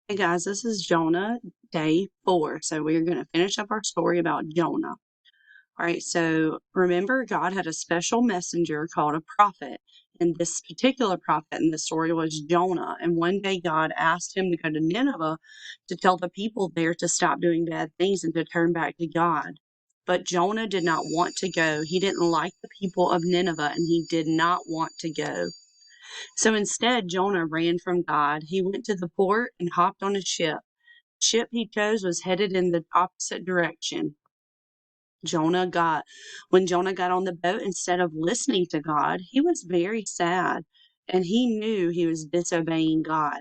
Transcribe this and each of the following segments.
Hey guys, this is Jonah, day 4. So we're going to finish up our story about Jonah. All right, so remember, God had a special messenger called a prophet. And this particular prophet in the story was Jonah. And one day God asked him to go to Nineveh to tell the people there to stop doing bad things and to turn back to God. But Jonah did not want to go. He didn't like the people of Nineveh and he did not want to go. So instead, Jonah ran from God. He went to the port and hopped on a ship. The ship he chose was headed in the opposite direction. When Jonah got on the boat, instead of listening to God, he was very sad and he knew he was disobeying God.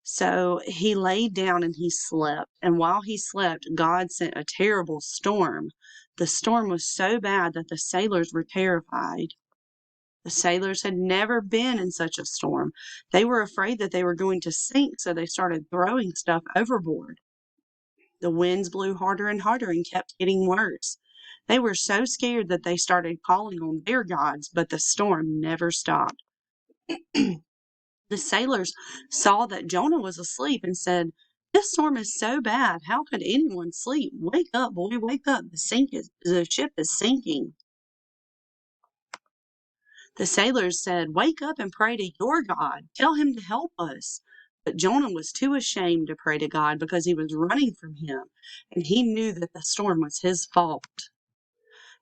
So he laid down and he slept. And while he slept, God sent a terrible storm. The storm was so bad that the sailors were terrified. The sailors had never been in such a storm. They were afraid that they were going to sink, so they started throwing stuff overboard. The winds blew harder and harder and kept getting worse. They were so scared that they started calling on their gods, but the storm never stopped. The sailors saw that Jonah was asleep and said, "This storm is so bad. How could anyone sleep? Wake up, boy, wake up. The ship is sinking." The sailors said, "Wake up and pray to your God. Tell him to help us." But Jonah was too ashamed to pray to God because he was running from him, and he knew that the storm was his fault.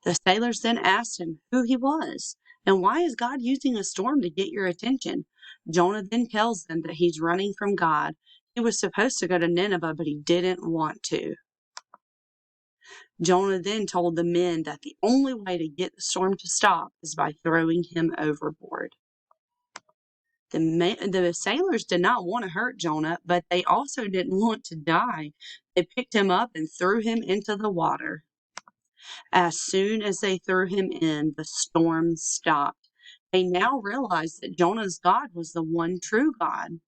The sailors then asked him who he was, and why is God using a storm to get your attention? Jonah then tells them that he's running from God. He was supposed to go to Nineveh, but he didn't want to. Jonah then told the men that the only way to get the storm to stop is by throwing him overboard. The sailors did not want to hurt Jonah, but they also didn't want to die. They picked him up and threw him into the water. As soon as they threw him in, the storm stopped. They now realized that Jonah's God was the one true God.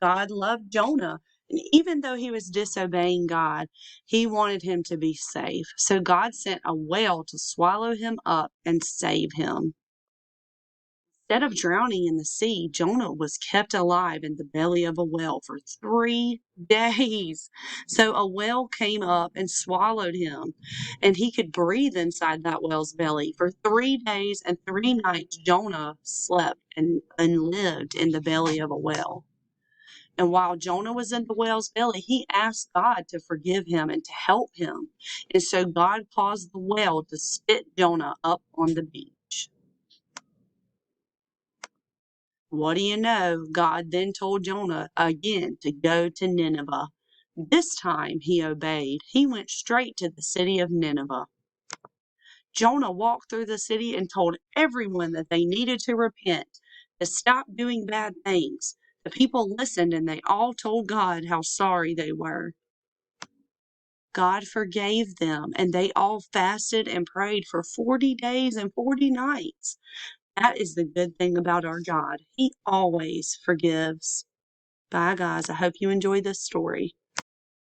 God loved Jonah, and even though he was disobeying God, he wanted him to be safe. So God sent a whale to swallow him up and save him. Instead of drowning in the sea, Jonah was kept alive in the belly of a whale for 3 days. So a whale came up and swallowed him, and he could breathe inside that whale's belly. For 3 days and 3 nights, Jonah slept and lived in the belly of a whale. And while Jonah was in the whale's belly, he asked God to forgive him and to help him. And so God caused the whale to spit Jonah up on the beach. What do you know? God then told Jonah again to go to Nineveh. This time he obeyed. He went straight to the city of Nineveh. Jonah walked through the city and told everyone that they needed to repent, to stop doing bad things. The people listened and they all told God how sorry they were. God forgave them and they all fasted and prayed for 40 days and 40 nights. That is the good thing about our God. He always forgives. Bye, guys. I hope you enjoyed this story.